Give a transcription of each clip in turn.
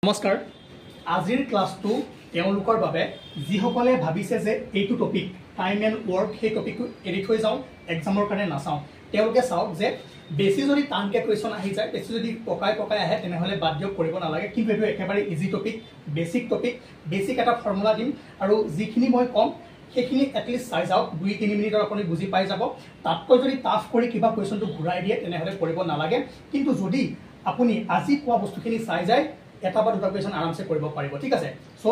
নমস্কাৰ আজিৰ ক্লাছটো তেওঁলোকৰ বাবে যিসকলে ভাবিছে যে এইটো টপিক টাইম এণ্ড ৱৰ্ক সেই টপিকটো এৰি থৈ যাওঁ এক্সামৰ কাৰণে নাচাওঁ তেওঁলোকে চাওক যে বেছি যদি টানকৈ কুৱেশ্যন আহি যায় বেছি যদি পকাই আহে তেনেহ'লে বাদ দিয়ক কৰিব নালাগে কিন্তু এইটো একেবাৰে ইজি টপিক বেছিক এটা ফৰ্মুলা দিম আৰু যিখিনি মই ক'ম সেইখিনি এটলিষ্ট চাই যাওক 2-3 মিনিটত আপুনি বুজি পাই যাব তাতকৈ যদি টাফ কৰি কিবা কুৱেশ্যনটো ঘূৰাই দিয়ে তেনেহ'লে কৰিব নালাগে কিন্তু যদি আপুনি আজি কোৱা বস্তুখিনি চাই যায় এটা বা দুটা কুৱেশ্যন আৰামছে কৰিব পাৰিব ঠিক আছে সো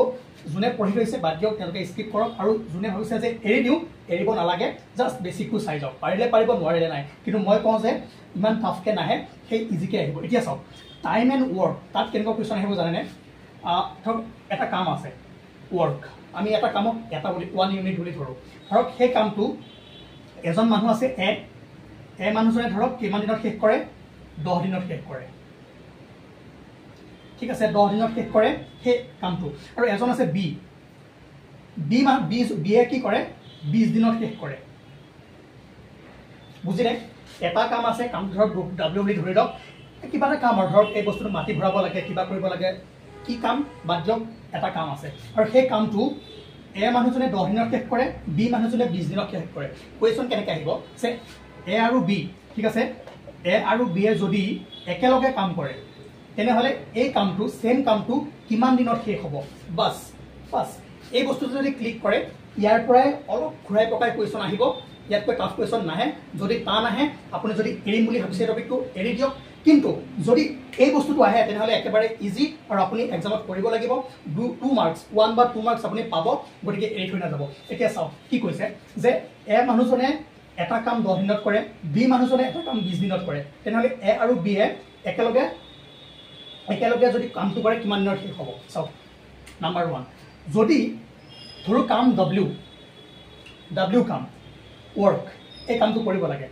যোনে পঢ়ি গৈছে বাদ দিয়ক তেওঁলোকে স্কিপ কৰক আৰু যোনে ভাবিছে যে এৰি দিওঁ এৰিব নালাগে জাষ্ট বেছিকটো চাই যাওক পাৰিলে পাৰিব নোৱাৰিলে নাই কিন্তু মই কওঁ যে ইমান টাফকৈ নাহে সেই ইজিকৈ আহিব এতিয়া চাওক টাইম এণ্ড ৱৰ্ক তাত কেনেকুৱা কুৱেশ্যন আহিব জানেনে ধৰক এটা কাম আছে ৱৰ্ক আমি এটা কামক এটা বুলি 1 ইউনিট বুলি ধৰোঁ ধৰক সেই কামটো এজন মানুহ আছে এ মানুহজনে ধৰক কিমান দিনত শেষ কৰে 10 দিনত শেষ কৰে ঠিক আছে 10 দিনত শেষ কৰে সেই কামটো আৰু এজন আছে বি বিয়ে কি কৰে 20 দিনত শেষ কৰে বুজিলে এটা কাম আছে কাম ধৰক ডব্লিউ বুলি ধৰি লওক কিবা এটা কাম আৰু ধৰক এই বস্তুটো মাটি ভৰাব লাগে কিবা কৰিব লাগে কি কাম বাদ দিয়ক এটা কাম আছে আৰু সেই কামটো এ মানুহজনে 10 দিনত শেষ কৰে বি মানুহজনে 20 দিনত শেষ কৰে কুৱেশ্যন কেনেকৈ আহিব যে এ আৰু বি ঠিক আছে এ আৰু বিয়ে যদি একেলগে কাম কৰে তেনেহ'লে এই কামটো সেম কামটো কিমান দিনত শেষ হ'ব বাস এই বস্তুটো যদি ক্লিক কৰে ইয়াৰ পৰাই অলপ ঘূৰাই পকাই কুৱেশ্যন আহিব ইয়াতকৈ টাফ কুৱেশ্যন নাহে যদি টান আহে আপুনি যদি এৰিম বুলি ভাবিছে টপিকটো এৰি দিয়ক কিন্তু যদি এই বস্তুটো আহে তেনেহ'লে একেবাৰে ইজি আৰু আপুনি এক্সামত কৰিব লাগিব 2 মাৰ্কছ 1 বা 2 মাৰ্কছ আপুনি পাব গতিকে এৰি থৈ নাযাব এতিয়া চাওক কি কৈছে যে এ মানুহজনে এটা কাম 10 দিনত কৰে বি মানুহজনে এটা কাম 20 দিনত কৰে তেনেহ'লে এ আৰু বি এ একেলগে যদি কামটো কৰে কিমান দিনত শেষ হ'ব চাওক নাম্বাৰ 1 যদি ধৰো কাম ডব্লিউ কাম ৱৰ্ক এই কামটো কৰিব লাগে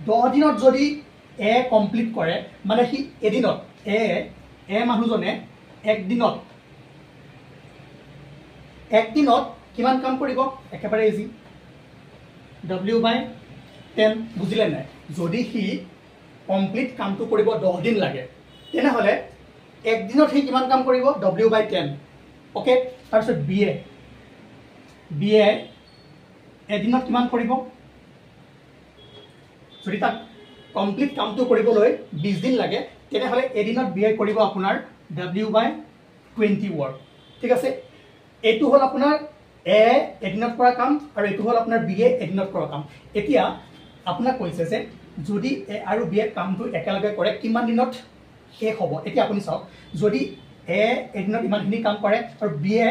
10 দিনত যদি এ কমপ্লিট কৰে মানে সি এদিনত এ মানুহজনে একদিনত কিমান কাম কৰিব একেবাৰে ইজি W/10 বুজিলে নাই যদি সি কমপ্লিট কামটো কৰিব 10 দিন লাগে তেনেহ'লে একদিনত সি কিমান কাম কৰিব W/10 অ'কে তাৰপিছত বিয়ে এদিনত কিমান কৰিব যদি তাক কমপ্লিট কামটো কৰিবলৈ 20 দিন লাগে তেনেহ'লে এদিনত বিয়ে কৰিব আপোনাৰ W/20 ৱৰ্ক ঠিক আছে এইটো হ'ল আপোনাৰ এ এদিনত কৰা কাম আৰু এইটো হ'ল আপোনাৰ বিয়ে এদিনত কৰা কাম এতিয়া আপোনাক কৈছে যে যদি এ আৰু বিয়ে কামটো একেলগে কৰে কিমান দিনত শেষ হ'ব এতিয়া আপুনি চাওক যদি এ এদিনত ইমানখিনি কাম কৰে আৰু বিয়ে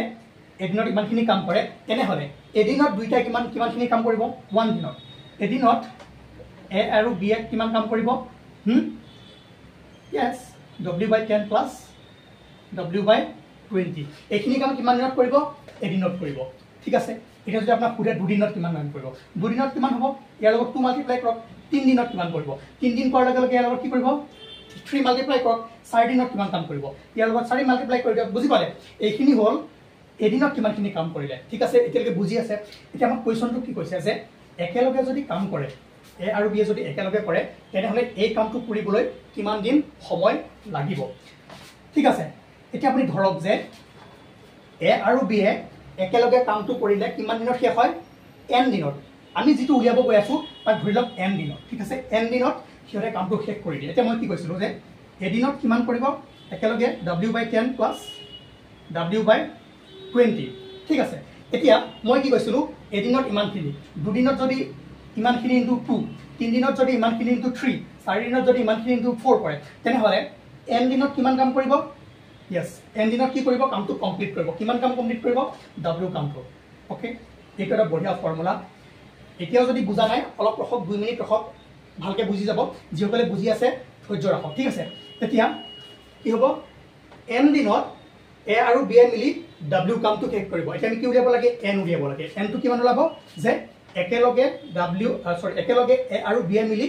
এদিনত ইমানখিনি কাম কৰে তেনেহ'লে এদিনত দুইটাই কিমানখিনি কাম কৰিব 1 দিনত এদিনত এ আৰু বিয়ে কিমান কাম কৰিব য়েছ W/10 প্লাছ W/20 এইখিনি কাম কিমান দিনত কৰিব এদিনত কৰিব ঠিক আছে এতিয়া যদি আপোনাক সোধে 2 দিনত কিমান কাম কৰিব 2 দিনত কিমান হ'ব ইয়াৰ লগত 2 মাল্টিপ্লাই কৰক 3 দিনত কিমান কৰিব 3 দিন কৰাৰ লগে লগে ইয়াৰ লগত কি কৰিব 3 মাল্টিপ্লাই কৰক 4 দিনত কিমান কাম কৰিব ইয়াৰ লগত 4 মাল্টিপ্লাই কৰি দিয়ক বুজি পালে এইখিনি হ'ল এদিনত কিমানখিনি কাম কৰিলে ঠিক আছে এতিয়ালৈকে বুজি আছে এতিয়া আমাক কুৱেশ্যনটো কি কৈছে যে একেলগে যদি কাম কৰে এ আৰু বিয়ে যদি একেলগে কৰে তেনেহ'লে এই কামটো কৰিবলৈ কিমান দিন সময় লাগিব ঠিক আছে এতিয়া আপুনি ধৰক যে এ আৰু বিয়ে একেলগে কামটো কৰিলে কিমান দিনত শেষ হয় n দিনত আমি যিটো উলিয়াব গৈ আছোঁ তাক ধৰি লওক n দিনত ঠিক আছে n দিনত সিহঁতে কামটো শেষ কৰি দিয়ে এতিয়া মই কি কৈছিলোঁ যে এদিনত কিমান কৰিব একেলগে W/10 প্লাছ W/20 ঠিক আছে এতিয়া মই কি কৈছিলোঁ এদিনত ইমানখিনি দুদিনত যদি ইমানখিনি ইনটু 2 3 দিনত যদি ইমানখিনি ইনটু 3 4 দিনত যদি ইমানখিনি ইনটু 4 কৰে তেনেহ'লে n দিনত কিমান কাম কৰিব য়েছ n দিনত কি কৰিব কামটো কমপ্লিট কৰিব কিমান কাম কমপ্লিট কৰিব W কামটো অ'কে এইটো এটা বঢ়িয়া ফৰ্মুলা এতিয়াও যদি বুজা নাই অলপ ৰখক 2 মিনিট ৰখক ভালকৈ বুজি যাব যিসকলে বুজি আছে ধৈৰ্য ৰাখক ঠিক আছে তেতিয়া কি হ'ব n দিনত এ আৰু বিয়ে মিলি W কামটো শেষ কৰিব এতিয়া আমি কি উলিয়াব লাগে n উলিয়াব লাগে n টো কিমান ওলাব যে একেলগে একেলগে এ আৰু বিয়ে মিলি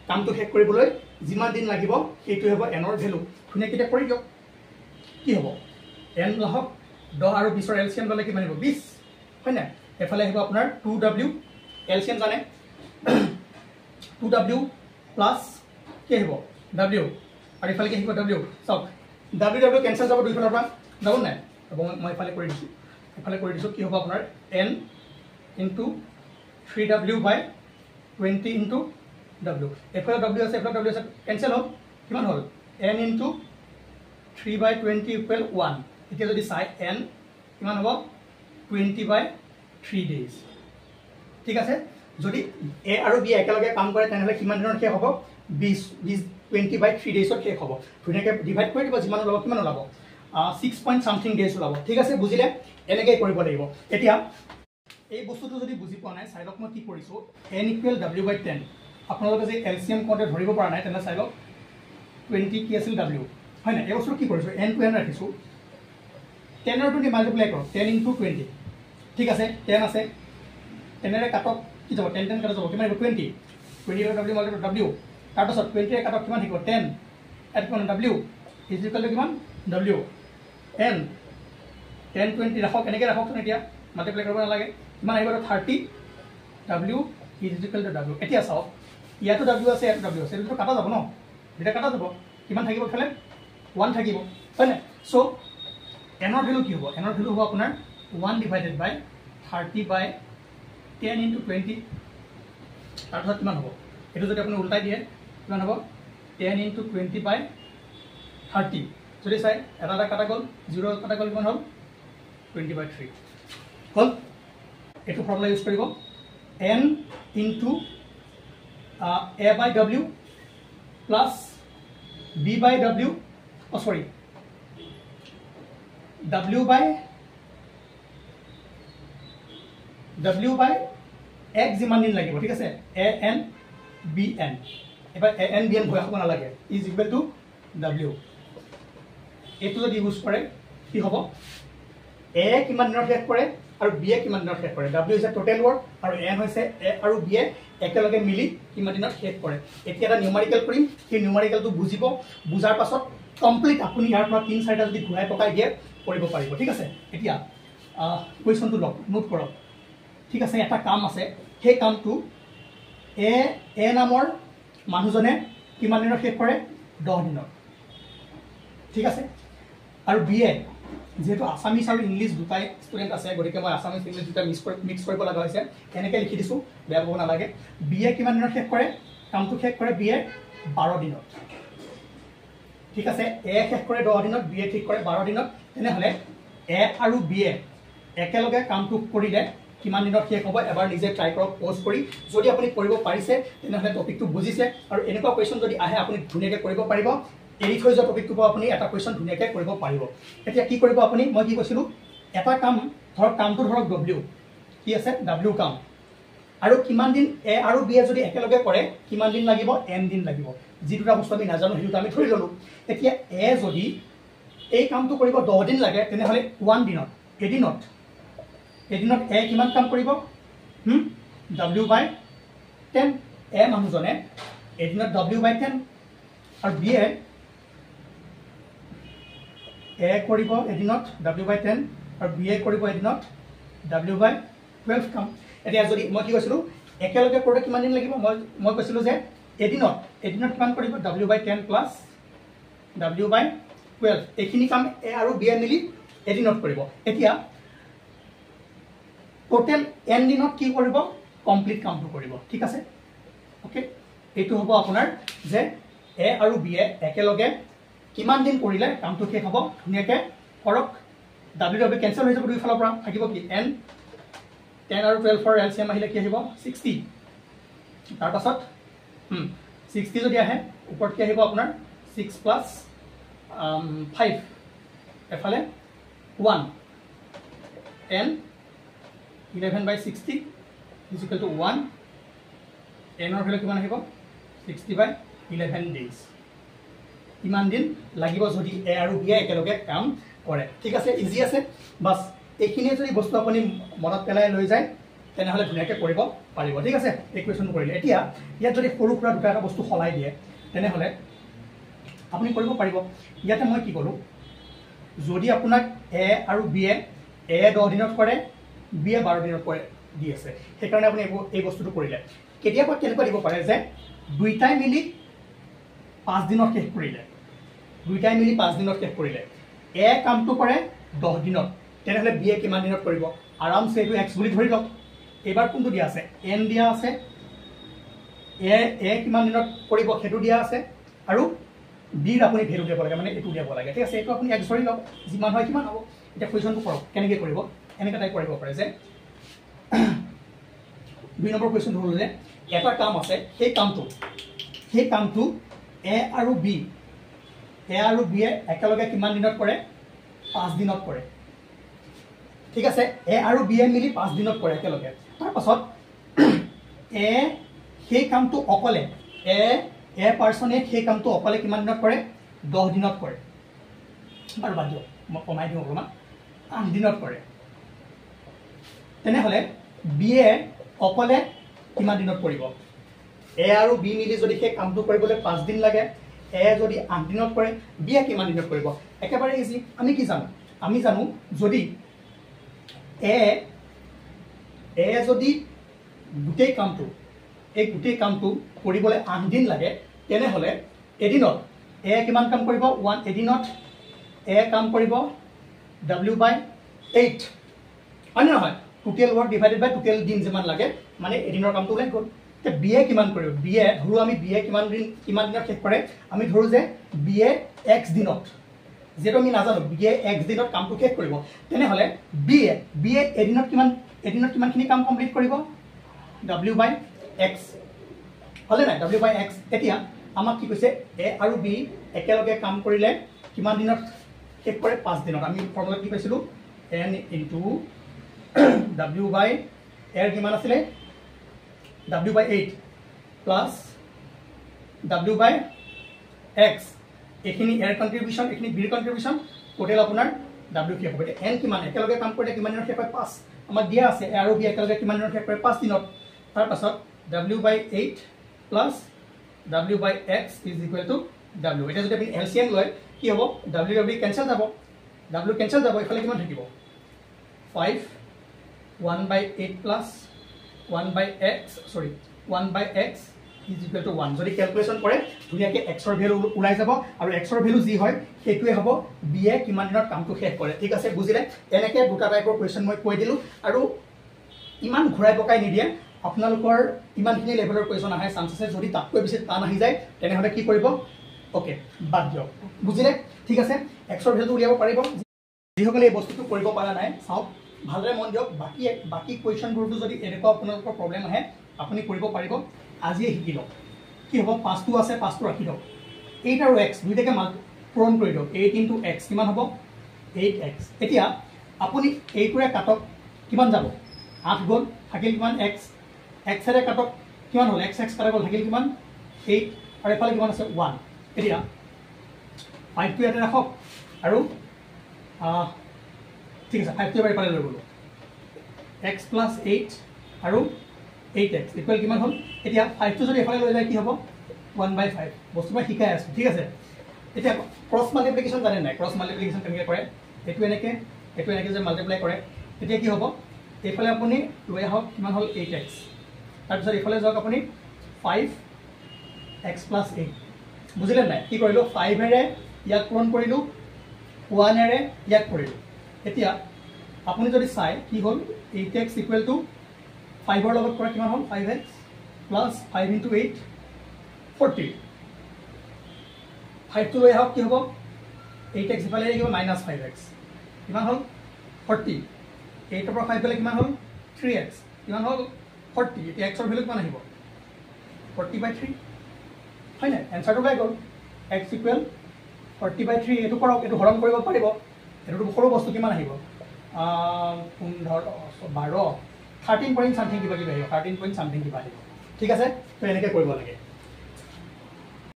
কামটো শেষ কৰিবলৈ যিমান দিন লাগিব সেইটো হ'ব n ৰ ভেলু ধুনীয়াকৈ কৰি দিয়ক কি হ'ব n লাহক 10 আৰু 20ৰ এলচিয়াম ল'লে কিমান হ'ব 20 হয় নাই এফালে আহিব আপোনাৰ 2W এলচিয়াম জানে 2W প্লাছ কি আহিব W আৰু ইফালে কি আহিব W চাওক ডাব্লিউ ডাব্লিউ কেঞ্চেল যাব দুইফালৰ পৰা যাব নাই মই এফালে কৰি দিছোঁ কি হ'ব আপোনাৰ n ইনটু 3w বাই 20 ইনটু w এফালে w আছে কেঞ্চেল হ'ল কিমান হ'ল n ইনটু 3 বাই 20 ইকুৱেল 1 এতিয়া যদি চাই n কিমান হ'ব 20 বাই 3 ডেজ ঠিক আছে যদি a আৰু b একেলগে কাম কৰে তেনেহ'লে কিমান দিনৰ শেষ হ'ব 20 বাই 3 ডেজত শেষ হ'ব ধুনীয়াকৈ ডিভাইড কৰি দিব যিমান ওলাব কিমান ওলাব 6 পইণ্ট সামথিং ডেজ ওলাব ঠিক আছে বুজিলে এনেকৈ কৰিব লাগিব এতিয়া এই বস্তুটো যদি বুজি পোৱা নাই চাই লওক মই কি কৰিছোঁ n ইকুৱেল w বাই 10 আপোনালোকে যে এলচিএম কৰোঁতে ধৰিব পৰা নাই তেনেহ'লে চাই লওক 20 কি আছিল w হয় নাই এই বস্তুটো কি কৰিছোঁ n টো n ৰাখিছোঁ 10 আৰু 20 মাল্টিপ্লাই কৰক 10 ইনটু 20 ঠিক আছে 10 আছে 10 ৰে কাটক কি যাব 10 10 কাটা যাব কিমান হ'ব 20 20 ৰ w মাল্টিপ্লাই w তাৰপাছত 20 ৰে কাটক কিমান থাকিব 10 এট কিমান w ইজ ইকুৱেল টু কিমান w n 10 20 ৰাখক এনেকৈ ৰাখকচোন এতিয়া মাল্টিপ্লাই কৰিব নালাগে কিমান আহিব 30 w is equal to w এতিয়া চাওক ইয়াতো w আছে ইয়াতো w আছে এইটো কাটা যাব ন দুটা কাটা যাব কিমান থাকিব ইফালে 1 থাকিব হয় নাই সো n ৰ ভ্যালু কি হ'ব n ৰ ভ্যালু হ'ব আপোনাৰ 1 ডিভাইডেড বাই 30 বাই 10 ইনটু 20 তাৰপিছত কিমান হ'ব এইটো যদি আপুনি উল্টাই দিয়ে কিমান হ'ব 10 ইনটু 20 বাই 30 যদি চাই এটা কাটা গ'ল 0 কাটা গ'ল কিমান হ'ল 20 বাই 3 হ'ল এইটো ফৰ্মুলা ইউজ কৰিব n into a by w plus b by w sorry w by x যিমান দিন লাগিব ঠিক আছে a n b n এবাৰ a n b n ভয় হ'ব নালাগে ইজ ইকুৱেল টু w এইটো যদি ইউজ কৰে কি হ'ব a কিমান দিনত শেষ কৰে আৰু b কিমান দিনত শেষ কৰে w is a total work আৰু n হৈছে a আৰু b একেলগে মিলি কিমান দিনত শেষ কৰে এতিয়া এটা নিউমাৰিকেল কৰিম সেই নিউমাৰিকেলটো বুজিব বুজাৰ পাছত কমপ্লিট আপুনি ইয়াৰ পৰা 3-4টা যদি ঘূৰাই পকাই দিয়ে কৰিব পাৰিব ঠিক আছে এতিয়া কুৱেশ্যনটো লওক নোট কৰক ঠিক আছে এটা কাম আছে সেই কামটো এ নামৰ মানুহজনে কিমান দিনত শেষ কৰে 10 দিনত ঠিক আছে আৰু বি যেহেতু আসামিজ আৰু ইংলিছ দুটাই ষ্টুডেণ্ট আছে গতিকে মই আসামিজ ইংলিছ দুটা মিক্স কৰিব লগা হৈছে এনেকৈ লিখি দিছোঁ বেয়া পাব নালাগে বি কিমান দিনত শেষ কৰে কামটো শেষ কৰে বি 12 দিনত ঠিক আছে এ শেষ কৰে 10 দিনত বি ঠিক কৰে 12 দিনত তেনেহ'লে এ আৰু বি একেলগে কামটো কৰিলে কিমান দিনত শেষ হ'ব এবাৰ নিজে ট্ৰাই কৰক প'জ কৰি যদি আপুনি কৰিব পাৰিছে তেনেহ'লে টপিকটো বুজিছে আৰু এনেকুৱা কুৱেশ্যন যদি আহে আপুনি ধুনীয়াকৈ কৰিব পাৰিব এৰি থৈ যোৱা টপিকটো আপুনি এটা কুৱেশ্যন ধুনীয়াকৈ কৰিব পাৰিব এতিয়া কি কৰিব আপুনি মই কি কৈছিলোঁ এটা কাম ধৰক কামটো ধৰক w কি আছে w কাম আৰু কিমান দিন এ আৰু বি যদি একেলগে কৰে কিমান দিন লাগিব n দিন লাগিব যি দুটা বস্তু আমি নাজানো সেইটো আমি ধৰি ল'লোঁ এতিয়া এ যদি এই কামটো কৰিব 10 দিন লাগে তেনেহ'লে 1 দিনত এদিনত এ কিমান কাম কৰিব w বাই 10 এ মানুহজনে এদিনত w বাই 10 আৰু বি এ কৰিব এদিনত w বাই 10 আৰু বি কৰিব এদিনত w বাই 12 কাম এতিয়া যদি মই কি কৈছিলোঁ একেলগে কৰোঁতে কিমান দিন লাগিব মই কৈছিলোঁ যে এদিনত কিমান কৰিব w বাই 10 প্লাছ w বাই 12 এইখিনি কাম এ আৰু বি মিলি এদিনত কৰিব এতিয়া টোটেল n দিনত কি কৰিব কমপ্লিট কামটো কৰিব ঠিক আছে ওকে এইটো হ'ব আপোনাৰ যে এ আৰু বি একেলগে কিমান দিন কৰিলে কামটো শেষ হ'ব ধুনীয়াকৈ কৰক w কেঞ্চেল হৈ যাব দুইফালৰ পৰা থাকিব কি n 10 আৰু 12 ৰ এলচিএম আহিলে কি আহিব 60 তাৰপাছত 60 যদি আহে ওপৰত কি আহিব আপোনাৰ 6 প্লাছ 5 এফালে 1 n 11 by 60 is equal to 1 n or value কিমান আহিব 60 by 11 days ইমান দিন লাগিব যদি এ আৰু বি একেলগে কাম কৰে ঠিক আছে ইজি আছে বাস এইখিনি যদি বস্তু আপুনি মনত পেলাই লৈ যায় তেনেহ'লে ধুনীয়াকৈ কৰিব পাৰিব ঠিক আছে এই কুৱেশ্যন কৰিলে এতিয়া ইয়াত যদি সৰু সুৰা দুটা এটা বস্তু সলাই দিয়ে তেনেহ'লে আপুনি কৰিব পাৰিব ইয়াতে মই কি ক'লোঁ যদি আপোনাক এ আৰু বি এ 10 দিনত কৰে বি 12 দিনত কৰে দি আছে সেইকাৰণে আপুনি এই বস্তুটো কৰিলে কেতিয়াবা কেনেকুৱা দিব পাৰে যে দুইটাই মিলি 5 দিনত শেষ কৰিলে দুইটাই মিলি 5 দিনত শেষ কৰিলে এ কামটো কৰে 10 দিনত তেনেহ'লে বি এ কিমান দিনত কৰিব আৰামছে এইটো এক্স বুলি ধৰি লওক এইবাৰ কোনটো দিয়া আছে এন দিয়া আছে এ কিমান দিনত কৰিব সেইটো দিয়া আছে আৰু বিৰ আপুনি ভেলু দিব লাগে মানে এইটো দিব লাগে ঠিক আছে এইটো আপুনি এক্স ধৰি লওক যিমান হয় কিমান হ'ব এতিয়া কুৱেশ্যনটো কৰক কেনেকৈ কৰিব এনেকৈ টাইপ কৰিব পাৰে যে 2 নম্বৰ কুৱেশ্যনটো হ'ল যে এটা কাম আছে সেই কামটো এ আৰু বি এ একেলগে কিমান দিনত কৰে 5 দিনত কৰে ঠিক আছে এ আৰু বি এ মিলি 5 দিনত কৰে একেলগে তাৰপাছত এ সেই কামটো অকলে এ পাৰ্চনে সেই কামটো অকলে কিমান দিনত কৰে 10 দিনত কৰে বাৰু বাদ দিয়ক মই কমাই দিওঁ অকণমান 8 দিনত কৰে তেনেহ'লে বি এ অকলে কিমান দিনত কৰিব এ আৰু বি মিলি যদি সেই কামটো কৰিবলৈ 5 দিন লাগে এ যদি 8 দিনত কৰে বি এ কিমান দিনত কৰিব একেবাৰে ইজি আমি কি জানো আমি জানো যদি এ যদি গোটেই কামটো কৰিবলৈ 8 দিন লাগে তেনেহ'লে এদিনত এ কিমান কাম কৰিব এদিনত এ কাম কৰিব W/8 হয় নহয় টোটেল ৱৰ্ক ডিভাইডেড বাই টোটেল দিন যিমান লাগে মানে এদিনৰ কামটো ওলাই গ'ল এতিয়া বি এ কিমান কৰিব বি এ ধৰো আমি বি এ কিমান দিনত শেষ কৰে আমি ধৰো যে বি এ এক্স দিনত যেটো আমি নাজানো বি এ এক্স দিনত কামটো শেষ কৰিব তেনেহ'লে বি এ এদিনত কিমানখিনি কাম কমপ্লিট কৰিব W/x হ'লে নাই W/x এতিয়া আমাক কি কৈছে এ আৰু বি একেলগে কাম কৰিলে কিমান দিনত শেষ কৰে 5 দিনত আমি ফৰ্মুলা কি পাইছিলোঁ n ইনটু W/, এৰ কিমান আছিলে W/8 প্লাছ W/x এইখিনি এৰ কণ্ট্ৰিবিউশ্যন এইখিনি বিৰ কণ্ট্ৰিবিউশ্যন টোটেল আপোনাৰ W শেষ হ'ব এতিয়া n কিমান একেলগে কাম কৰিলে কিমান দিনত শেষ হয় 5 আমাক দিয়া আছে এ আৰু বি একেলগে কিমান দিনত শেষ কৰে 5 দিনত তাৰপাছত W/8 plus W/x is equal to W এতিয়া যদি আপুনি এলচিএম লয় কি হ'ব W কেঞ্চেল যাব এইফালে কিমান থাকিব 5 1/8 plus 1/x is equal to 1 যদি কেলকুলেশ্যন কৰে ধুনীয়াকৈ এক্সৰ ভেলু ওলাই যাব আৰু এক্সৰ ভেলু যি হয় সেইটোৱে হ'ব বি এ কিমান দিনত কামটো শেষ কৰে ঠিক আছে বুজিলে এনেকৈ দুটা টাইপৰ কুৱেশ্যন মই কৈ দিলোঁ আৰু ইমান ঘূৰাই পকাই নিদিয়ে আপোনালোকৰ ইমানখিনি লেভেলৰ কুৱেশ্যন আহে চান্স আছে যদি তাতকৈ বেছি টান আহি যায় তেনেহ'লে কি কৰিব অ'কে বাদ দিয়ক বুজিলে ঠিক আছে এক্সৰ ভেলু উলিয়াব পাৰিব যিসকলে এই বস্তুটো কৰিব পৰা নাই চাওক ভালদৰে মন দিয়ক বাকী কুৱেশ্যনবোৰতো যদি এনেকুৱা আপোনালোকৰ প্ৰব্লেম আহে আপুনি কৰিব পাৰিব আজিয়ে শিকি লওক কি হ'ব 5টো আছে 5টো ৰাখি দিয়ক 8 আৰু x দুইটাকে পূৰণ কৰি দিয়ক 8 ইনটু x কিমান হ'ব 8x এতিয়া আপুনি এইটোৰে কাটক কিমান যাব 8 গ'ল থাকিল কিমান x এৰে কাটক কিমান হ'ল x কাটা গ'ল থাকিল কিমান 8 আৰু এফালে কিমান আছে 1 এতিয়া 5টো ইয়াতে ৰাখক আৰু ঠিক আছে 5টো এবাৰ এফালে লৈ গ'লোঁ x প্লাছ 8 আৰু 8x ইকুৱেল কিমান হ'ল এতিয়া 5টো যদি এফালে লৈ যায় কি হ'ব 1/5 বস্তু মই শিকাই আছোঁ ঠিক আছে এতিয়া ক্ৰছ মাল্টিপ্লিকেশ্যন জানে নাই ক্ৰছ মাল্টিপ্লিকেশ্যন কেনেকৈ কৰে এইটো এনেকৈ যে মাল্টিপ্লাই কৰে তেতিয়া কি হ'ব এইফালে আপুনি লৈ আহক কিমান হ'ল 8x তাৰপিছত এইফালে যাওক আপুনি 5x প্লাছ 8 বুজিলে নাই কি কৰিলোঁ 5এৰে ইয়াক পূৰণ কৰিলোঁ 1এৰে ইয়াক কৰিলোঁ এতিয়া আপুনি যদি চাই কি হ'ল 8x ইকুৱেল টু 5ৰ লগত কৰা কিমান হ'ল 5x প্লাছ 5 ইনটু 8 40 5টো লৈ আহক কি হ'ব 8x ইফালে আহিব মাইনাছ 5x কিমান হ'ল 40 8ৰ পৰা 5 পেলাই কিমান হ'ল 3x কিমান হ'ল 40 এতিয়া xৰ ভেলু কিমান আহিব 40/3 হয় নাই এনচাৰটো ওলাই গ'ল x ইকুৱেল 40/3 এইটো কৰক এইটো হৰণ কৰিব পাৰিব এইটোতো সৰু বস্তু কিমান আহিব 12 13 পইণ্ট সামথিং কিবা আহিব 13 পইণ্ট সামথিং কিবা আহিব ঠিক আছে তো এনেকৈ কৰিব লাগে